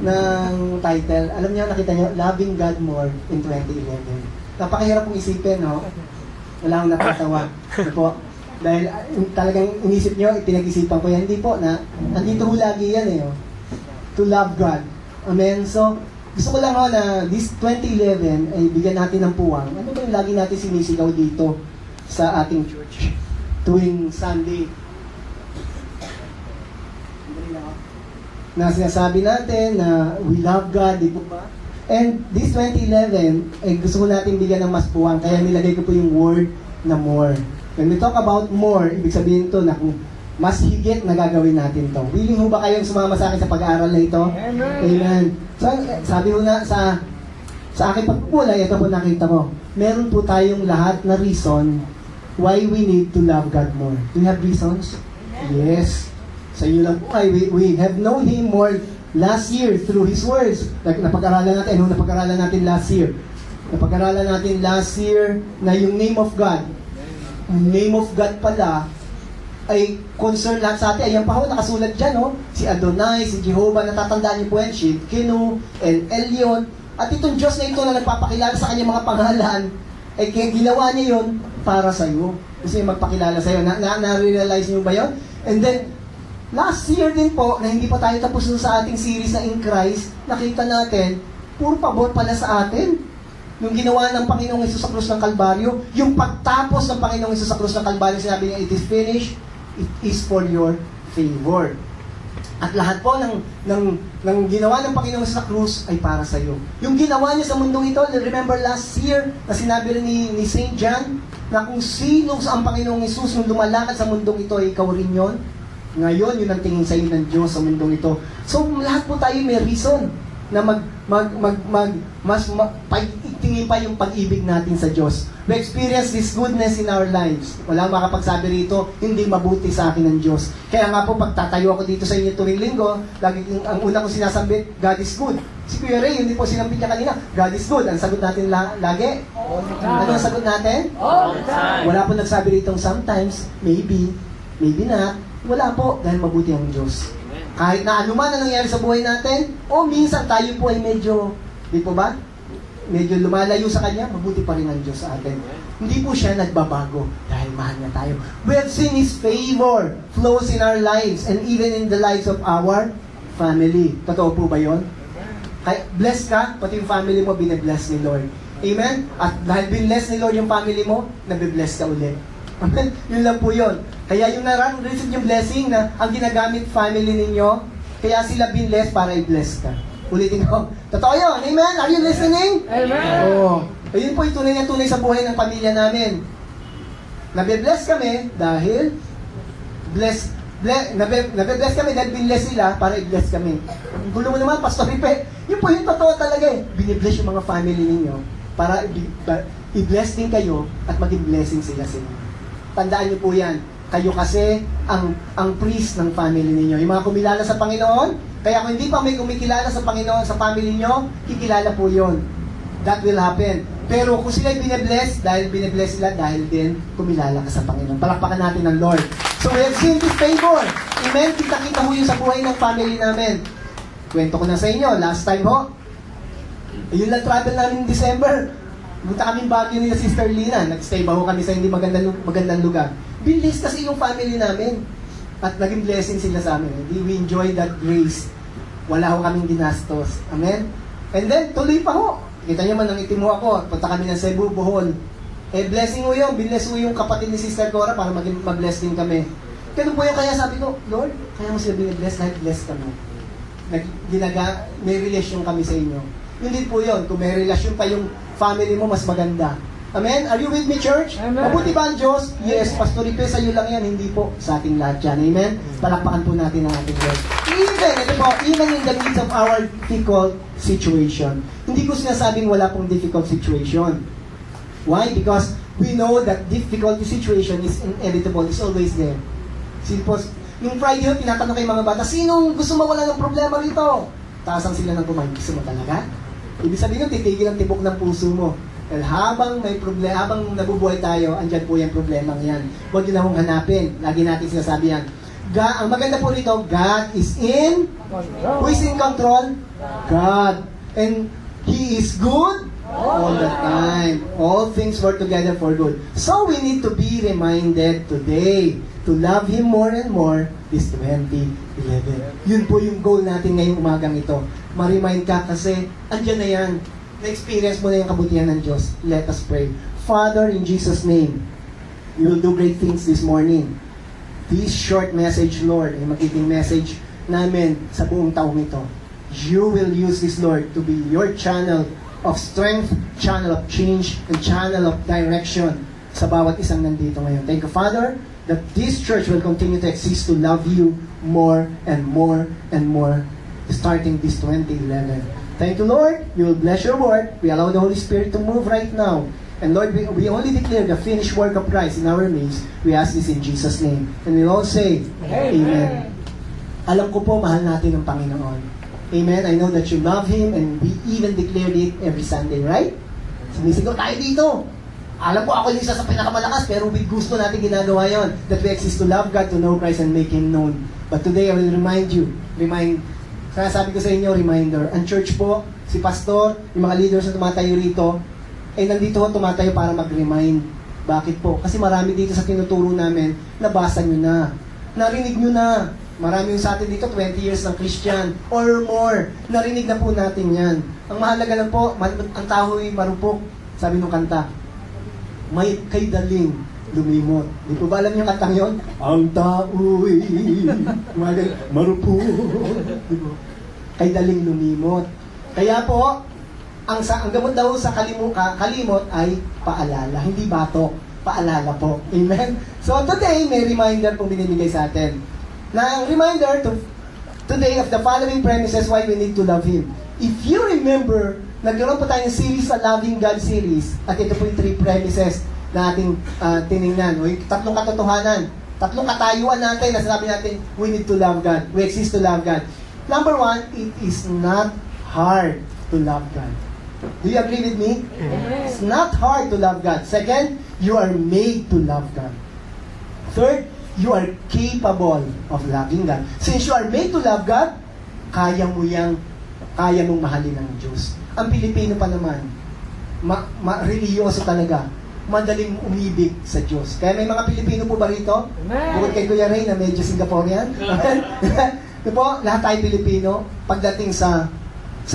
ng title. Alam niyo, nakita niyo, Loving God More in 2011. Napakahirap kong isipin, no? Wala akong natatawa. Ano po? Dahil talagang inisip niyo, pinag-isipan ko yan. Hindi po, andito ho lagi yan eh. To love God. Amen? So, gusto ko lang ho na this 2011 ay bigyan natin ng puwang. Ano ba yung lagi natin sinisigaw dito sa ating church tuwing Sunday? Na sinasabi natin na we love God, di po ba? And this 2011, ay gusto ko natin bigyan ng mas puwang, kaya nilagay ko po yung word na more. When we talk about more, ibig sabihin to na kung mas higit na gagawin natin to. Willing ho ba kayong sumama sa akin sa pag-aaral na ito? Amen. Amen. So, sabi mo na sa aking pagpupulay, ito po nakita ko, meron po tayong lahat na reason why we need to love God more. Do you have reasons? Yes. Sa iyo lang po ay we have known Him more last year through His words. Napag-aralan natin last year. Napag-aralan natin last year na yung name of God. Ang name of God pala ay concern lahat sa atin. Ayan pa ho, nakasulat dyan, no? Si Adonai, si Jehovah, natatandaan niyo po yan, Shidkenu, El Elyon. At itong Diyos na ito na nagpapakilala sa kanyang mga pangalan, ay kaya ginawa niya yun para sa iyo. Kasi magpakilala sa iyo. Na-realize niyo ba yun? And then, last year din po, na hindi pa tayo tapos sa ating series na In Christ, nakita natin, puro pabor pala sa atin. Yung ginawa ng Panginoong Hesus sa krus ng Kalbaryo, yung pagtapos ng Panginoong Hesus sa krus ng Kalbaryo, sinabi niya, it is finished, it is for your favor. At lahat po ng ginawa ng Panginoong Hesus sa krus ay para sa iyo. Yung ginawa niya sa mundong ito, remember last year, na sinabi rin ni St. John, na kung sino ang Panginoong Hesus nung lumalakad sa mundong ito, ay ikaw rin yun. Ngayon, yun ang tingin sa iyo ng Diyos sa mundong ito. So, lahat po tayo may reason na tingin pa yung pag-ibig natin sa Diyos. We experience this goodness in our lives. Wala makapagsabi rito, hindi mabuti sa akin ng Diyos. Kaya nga po, pagtatayo ako dito sa inyo tuwing linggo, lagi ang una kong sinasambit, God is good. Si Kuya Ray, hindi po sinambit niya kanina, God is good. Ang sagot natin lagi? All the time. Ano ang sagot natin? All the time. Wala po nagsabi rito sometimes, maybe, maybe not. Wala po, dahil mabuti ang Diyos. Kahit na ano man ang nangyari sa buhay natin, o minsan tayo po ay medyo, di po ba? Medyo lumalayo sa Kanya, mabuti pa rin ang Diyos sa atin. Hindi po siya nagbabago dahil mahal niya tayo. We have seen His favor flows in our lives and even in the lives of our family. Totoo po ba yun? Kaya blessed ka, pati yung family mo, binabless ni Lord. Amen? At dahil binbless ni Lord yung family mo, nabibless ka ulit. Amen? Yun lang po yun. Kaya yung receive yung blessing na ang ginagamit family ninyo, kaya sila binbless para i-bless ka. Ulitin ko. Totoo yun. Amen? Are you listening? Amen. Oo. Ayun po yung tunay na tunay sa buhay ng pamilya namin. Nabe-bless kami dahil nabe-bless kami dahil binbless sila para i-bless kami. Ang gulo mo naman, Pastor Ripe. Yun po yung totoo talaga eh. Binibless yung mga family ninyo para i-bless din kayo at maging blessing sila sa inyo. Tandaan niyo po yan. Kayo kasi ang priest ng family ninyo. Yung mga kumilala sa Panginoon, kaya kung hindi pa may kumikilala sa Panginoon sa family nyo, kikilala po yon. That will happen. Pero kung sila'y binibless, dahil binibless sila, dahil din kumilala ka sa Panginoon. Palakpakan natin ang Lord. So we have seen this favor. Amen? Kita-kita mo yun sa buhay ng family namin. Kwento ko na sa inyo, last time ho, yun lang travel namin in December. Punta kaming Baguio nila Sister Lina. Nag-stay ba ho kami sa hindi magandang lugar. Bilis kasi yung family namin. At naging blessing sila sa amin. We enjoy that grace. Wala ho kaming ginastos. Amen? And then, tuloy pa ho. Kita nyo man, nang itim ho ako. Punta kami ng Cebu, Bohol. Eh, blessing ho yun. Binless ho yung kapatid ni Sister Cora para mag-bless din kami. Ganun po yung kaya sabi ko, Lord, kaya mo sila binibless dahil bless kami. May relasyon kami sa inyo. Hindi po yun. Kung may relasyon pa yung family mo, mas maganda. Amen? Are you with me, church? Amen. Mabuti ba ang Diyos? Yes, Pastor Ipe, sa iyo lang yan. Hindi po sa ating lahat yan. Amen? Palakpakan po natin ang ating Lord. Even in the midst of our difficult situation. Hindi ko sinasabing wala pong difficult situation. Why? Because we know that difficult situation is inevitable. It's always there. Yung Friday, tinatanong kay mga bata, sinong gusto mawala ng problema rito? Taasang sila ng kumain. Gusto mo talaga? Ibig sabihin nyo, titigil ang tibok ng puso mo. Dahil habang may problema, habang nabubuhay tayo, andyan po yung problema yan. Huwag yun na hong hanapin. Lagi natin sinasabi yan. Ang maganda po rito, God is in, who is in control? God. And He is good all the time. All things work together for good. So we need to be reminded today to love Him more and more this 2011. Yun po yung goal natin ngayong umagang ito. Ma-remind ka kasi andyan na yan. Na-experience mo na yung kabutihan ng Diyos. Let us pray. Father, in Jesus' name, you will do great things this morning. This short message, Lord, ay magiging message namin sa buong taong ito. You will use this, Lord, to be your channel of strength, channel of change, and channel of direction sa bawat isang nandito ngayon. Thank you, Father, that this church will continue to exist to love you more and more and more starting this 2011. Thank you, Lord. You will bless your word. We allow the Holy Spirit to move right now. And Lord, we only declare the finished work of Christ in our midst. We ask this in Jesus' name. And we all say, Amen. Alam ko po, mahal natin ang Panginoon. Amen. I know that you love Him and we even declared it every Sunday, right? Sumisigaw tayo dito. Alam ko, ako yung isa sa pinakamalakas, pero with gusto natin ginagawa yon. That we exist to love God, to know Christ, and make Him known. But today, I will remind, kaya sabi ko sa inyo, reminder, ang church po, si pastor, yung mga leaders na tumatayo rito, ay nandito ho tumatayo para mag-remind. Bakit po? Kasi marami dito sa tinuturo namin, nabasa nyo na, narinig nyo na. Marami yung sa atin dito, 20 years ng Christian or more. Narinig na po natin yan. Ang mahalaga lang po, ang tao'y marupok. Sabi nung kanta, may kay daling lumimot. Di po ba alam yung kantang yun? Ang tao'y marupok. Kay daling lumimot. Kaya po, ang gamot daw sa kalimot ay paalala, hindi batok, paalala po. Amen? So today, may reminder pong binibigay sa atin. Na ang reminder today of the following premises why we need to love Him. If you remember, nagkaroon po tayo ng series sa Loving God series, at ito po yung 3 premises na ating tinignan, o yung 3 katotohanan, 3 katayuan natin na sinabi natin, we need to love God, we exist to love God. Number 1, it is not hard to love God. Do you agree with me? Yes. It's not hard to love God. Second, you are made to love God. Third, you are capable of loving God. Since you are made to love God, kaya mong mahalin ang Diyos. Ang Pilipino pa naman, religyoso talaga. Madaling umibig sa Diyos. Kaya may mga Pilipino po ba rito? Bukod kay Kuya Ray na medyo Singaporean. Diba? Lahat tayo Pilipino, pagdating sa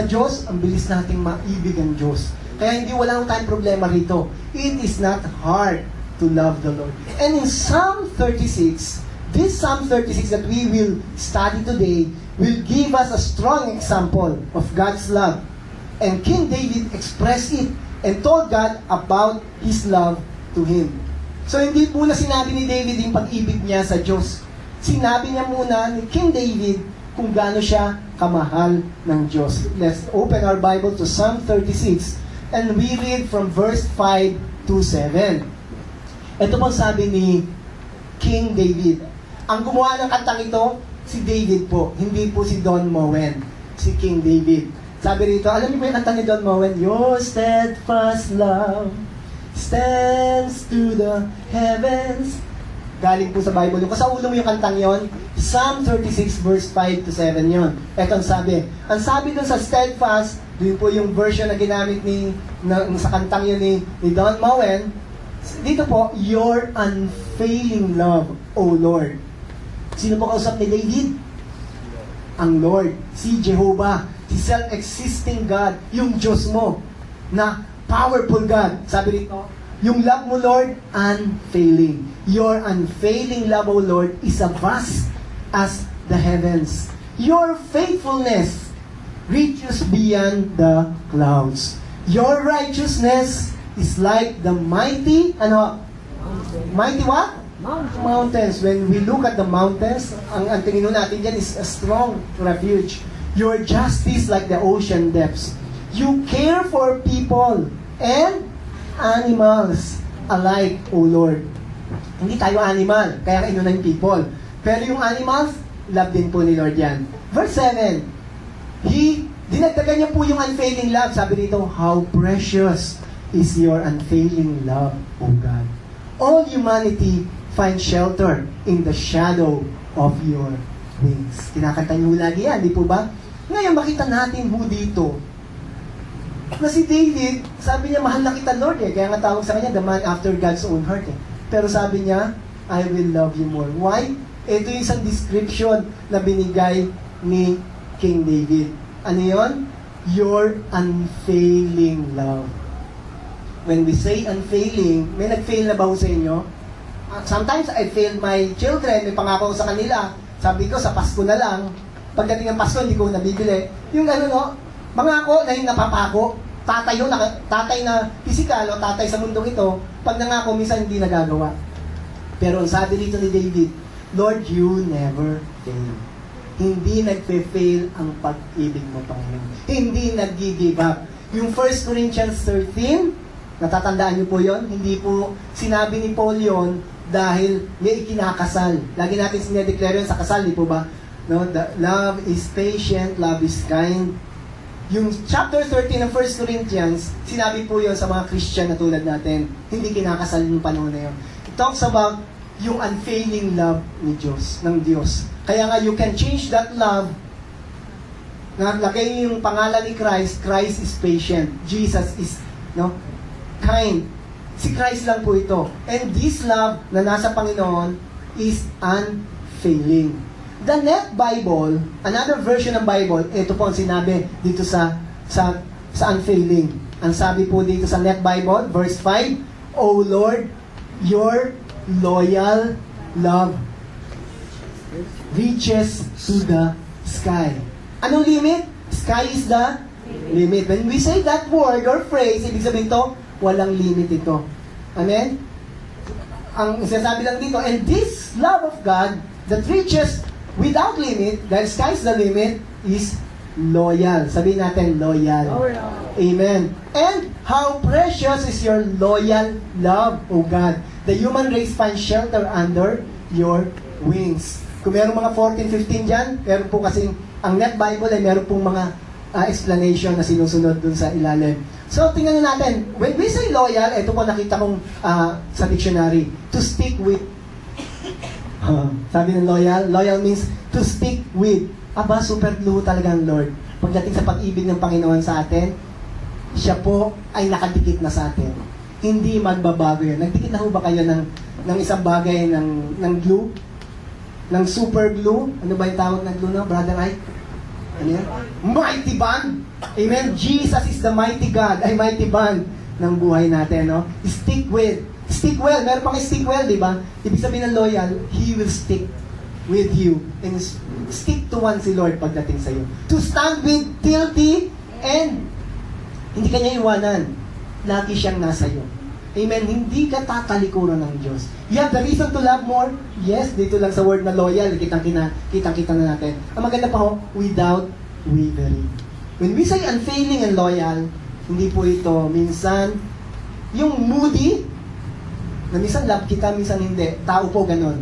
Diyos, ang bilis nating maibig ang Diyos. Kaya wala tayong problema rito. It is not hard to love the Lord. And in Psalm 36, this Psalm 36 that we will study today will give us a strong example of God's love. And King David expressed it and told God about His love to him. So hindi muna sinabi ni David yung pag-ibig niya sa Diyos. Sinabi niya muna ni King David kung gaano siya kamahal ng Diyos. Let's open our Bible to Psalm 36 and we read from verse 5 to 7. Ito pong sabi ni King David. Ang gumawa ng kantang ito, si David po, hindi po si Don Moen, si King David. Sabi rito, alam niyo ba yung kanta ni Don Moen? Your steadfast love stands to the heavens. Galing po sa Bible. Yung kasaulo mo yung kantang yon, Psalm 36 verse 5 to 7 yon. Ito ang sabi. Ang sabi dun sa steadfast, dun po yung version na ginamit sa kantang yun ni Don Moen. Dito po, your unfailing love, O Lord. Sino po kausap ni David? Ang Lord, si Jehovah, si self-existing God, yung Diyos mo, na powerful God. Sabi rito, yung love mo, Lord, unfailing. Your unfailing love, O Lord, is as vast as the heavens. Your faithfulness reaches beyond the clouds. Your righteousness is like the mighty, mighty what? Mountains. When we look at the mountains, ang tingin natin dyan is a strong refuge. Your justice like the ocean depths. You care for people and animals alike, O Lord. Hindi tayo animal, kaya inuna yung people. Pero yung animals, love din po ni Lord yan. Verse 7, dinagdagan niya po yung unfailing love. Sabi dito, how precious is your unfailing love, O God. All humanity finds shelter in the shadow of your wings. Kinakanta niyo lagi yan, di po ba? Ngayon, makita natin ho dito na si David, sabi niya, mahal na kita, Lord, eh. Kaya nga tawag sa kanya, the man after God's own heart, eh. Pero sabi niya, I will love you more. Why? Ito yung isang description na binigay ni King David. Ano yun? Your unfailing love. When we say unfailing, may nag-fail na ba ho sa inyo? Sometimes I failed my children, may pangako ko sa kanila. Sabi ko, sa Pasko na lang. Pagdating ng Pasko, hindi ko nabibili. Yung ano, no? Mangako na yung napapako. Tatay na physical o tatay sa mundong ito, pag nangako, minsan hindi nagagawa. Pero ang sabi dito ni David, Lord, you never fail. Hindi nagpe-fail ang pag-ibig mo, Panginoon. Hindi nag-give up. Yung 1 Corinthians 13, natatandaan niyo po yon? Hindi po sinabi ni Paul yon dahil may ikinakasal. Lagi natin sinedeclare yun sa kasal, di po ba? No? The love is patient, love is kind. Yung chapter 13 ng 1 Corinthians, sinabi po yon sa mga Christian na tulad natin. Hindi kinakasal yung panahon na yun. It talks about yung unfailing love ni Diyos, ng Diyos. Kaya nga, you can change that love. Naglagay yung pangalan ni Christ. Christ is patient. Jesus is, no, kind. Si Christ lang po ito. And this love na nasa Panginoon is unfailing. The Net Bible, another version ng Bible, ito po ang sinabi dito sa unfailing. Ang sabi po dito sa Net Bible, verse 5, O Lord, your loyal love reaches to the sky. Anong limit? Sky is the limit. When we say that word or phrase, ibig sabihin ito, walang limit ito. Amen? Ang sinasabi lang dito, and this love of God that reaches without limit, dahil sky is the limit, is loyal. Sabihin natin, loyal. Amen. And how precious is your loyal love, O God. The human race finds shelter under your wings. Kung meron mga 14, 15 dyan, meron po kasing, ang Net Bible ay meron pong mga explanation na sinusunod dun sa ilalim. So, tingnan natin. When we say loyal, ito po nakita kong sa dictionary, to stick with. Sabi ng loyal, loyal means to stick with. Aba, super glue talaga ang Lord. Pagdating sa pag-ibig ng Panginoon sa atin, siya po ay nakadikit na sa atin. Hindi magbabago yun. Nagdikit na ho ba kayo ng isang bagay ng glue? Ng super glue? Ano ba yung tawag ng glue na, Brother Ike? Ano yan? Mighty bond! Amen? Jesus is the mighty God, ay mighty bond ng buhay natin, no? Stick with. Stick well. Meron pang stick well, di ba? Ibig sabihin ng loyal, He will stick with you. And stick to one si Lord pagdating sa iyo. To stand with till the end. Hindi ka niya iwanan. Lagi siyang nasa iyo. Amen. Hindi ka tatalikuran ng Diyos. You have the reason to love more? Yes, dito lang sa word na loyal, kitang-kita na natin. Ang maganda pa ho, without wavering. When we say unfailing and loyal, hindi po ito minsan yung moody, na minsan love kita, minsan hindi. Tao po ganun.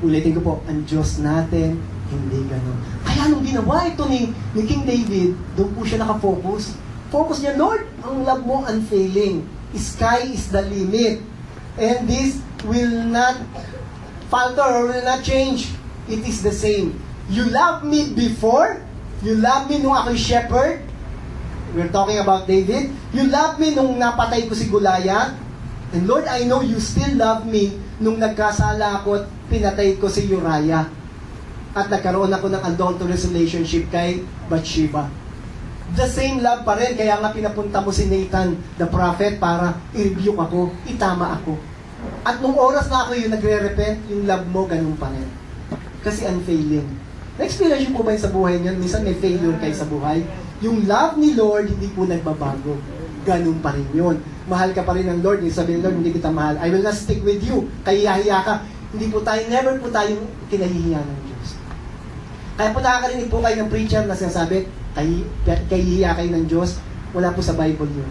Ulitin ko po, ang Diyos natin, hindi ganun. Kaya nung ginawa ito ni King David, doon po siya nakafocus. Focus niya, Lord, ang love mo unfailing. Sky is the limit. And this will not falter or will not change. It is the same. You love me before. You love me nung ako'y shepherd. We're talking about David. You love me nung napatay ko si Goliath. And Lord, I know you still love me nung nagkasala ako at pinatay ko si Uriah. At nagkaroon ako ng adulterous relationship kay Bathsheba. The same love pa rin, kaya nga pinapunta mo si Nathan, the prophet, para i-rebuke ako, itama ako. At nung oras na ako yung nagre-repent, yung love mo, ganun pa rin. Kasi unfailing. Na-experience yung po ba yun sa buhay niyo? Minsan may failure kayo sa buhay. Yung love ni Lord, hindi po nagbabago. Ganun pa rin yun. Mahal ka pa rin ng Lord. Yung sabi ng Lord, hindi kita mahal. I will not stick with you. Kahihiya ka. Hindi po tayo, never po tayong kinahihiya ng Diyos. Kaya po nakakarinig po kayo ng preacher na sinasabi, kahihiya kayo ng Diyos. Wala po sa Bible yun.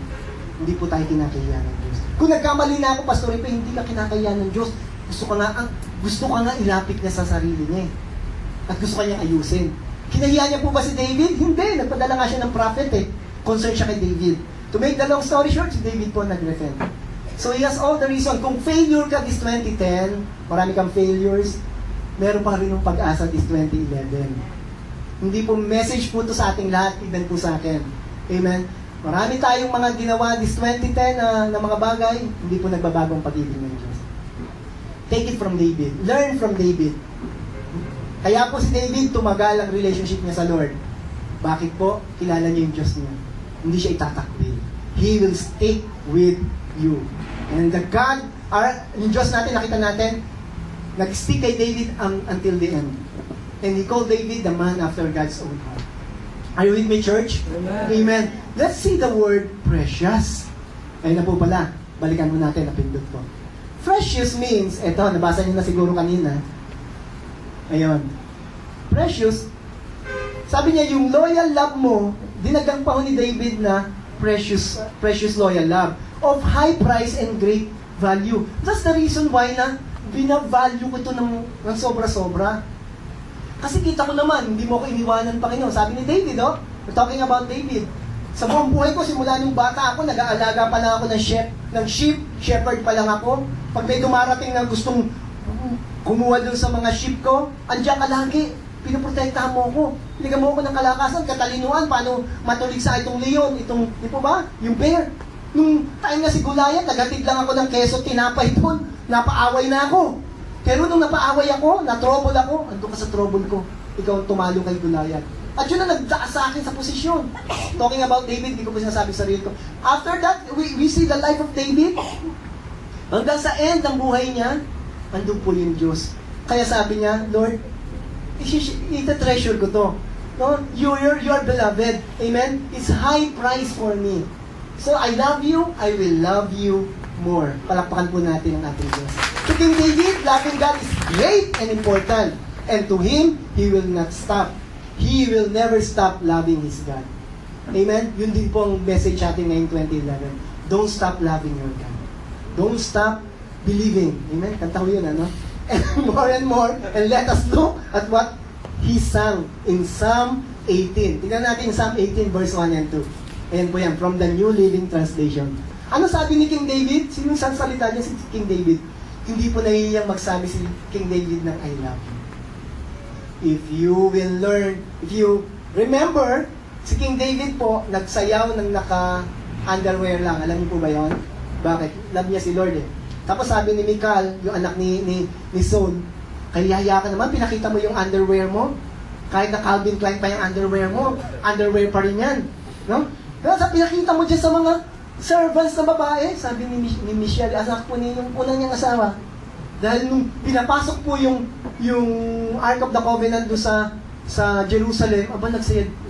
Hindi po tayo kinakahiya ng Diyos. Kung nagkamali na ako, Pastor Ipe, hindi ka kinakahiya ng Diyos. Gusto ka nga ilapit niya sa sarili niya. At gusto ka niyang ayusin. Kinahiya niya po ba si David? Hindi. Nagpadala nga siya ng prophet eh. Concerned siya kay David. To make the long story short, si David po nag-repent. So he has all the reason. Kung failure ka this 2010, marami kang failures, meron pa rin ng pag-asa this 2011. Hindi po message po to sa ating lahat, even po sa akin. Amen? Marami tayong mga ginawa this 2010 na mga bagay, hindi po nagbabago ang pag-ibig ng Diyos. Take it from David. Learn from David. Kaya po si David, tumagal ang relationship niya sa Lord. Bakit po? Kilala niya yung Diyos niya. Hindi siya itatakbil. He will stick with you. And the God, yung Diyos natin, nakita natin, nag-stick kay David until the end. And he called David the man after God's own heart. Are you with me, church? Amen. Amen. Let's see the word precious. Ayun na po pala. Balikan mo natin, napindot po. Precious means, eto, nabasa niyo na siguro kanina. Ayun. Precious, sabi niya, yung loyal love mo, dinagang pa ho ni David na precious loyal love of high price and great value. That's the reason why na binavalue ko ito ng sobra-sobra. Kasi kita ko naman, hindi mo ko iniwanan, Panginoon. Sabi ni David, we're talking about David. Sa buong buhay ko, simula nung bata ako, nag-aalaga pa lang ako ng sheep, shepherd pa lang ako. Pag may dumarating na gustong kumuha dun sa mga sheep ko, andiyan ka lagi. Pinoprotektahan mo ako. Binigyan mo ako ng kalakasan, katalinuhan, paano matuligsa itong leon, di po ba? Yung bear. Nung time na si Goliath, nagatid lang ako ng keso, tinapay doon, napaaway na ako. Pero nung napaaway ako, na-trouble ako, andun ka sa trouble ko. Ikaw ang tumalo kay Goliath. At yun ang nagtaas sa akin sa posisyon. Talking about David, hindi ko pa sinasabi sa sarili ko. After that, we see the life of David. Hanggang sa end ng buhay niya, andun po yung Diyos. Kaya sabi niya, Lord, ita-treasure ko to. No? You're beloved. Amen? It's high price for me. So, I love you, I will love you more. Palakpakan po natin ang ating Diyos. To King David, loving God is great and important. And to him, he will not stop. He will never stop loving his God. Amen? Yun din po ang message natin ngayong 2011. Don't stop loving your God. Don't stop believing. Amen? Kanta ko yun, ano? And more, and let us look at what he sang in Psalm 18. Tingnan natin Psalm 18, verse 1 and 2. Ayan po yan, from the New Living Translation. Ano sabi ni King David? Sino yung salita niya si King David? Hindi po nahihiyang magsabi si King David ng I love you. If you will learn, if you remember, si King David po, nagsayaw ng naka-underwear lang. Alam niyo po ba yun? Bakit? Love niya si Lord eh. Tapos sabi ni Michal, yung anak ni Saul, kaya ka naman, pinakita mo yung underwear mo. Kahit na Calvin Klein pa yung underwear mo, underwear pa rin yan. No? Pero sa pinakita mo dyan sa mga servants na babae, sabi ni Michelle, anak po niya yung unang niyang asawa. Dahil nung pinapasok po yung Ark of the Covenant doon sa Jerusalem, nagsayad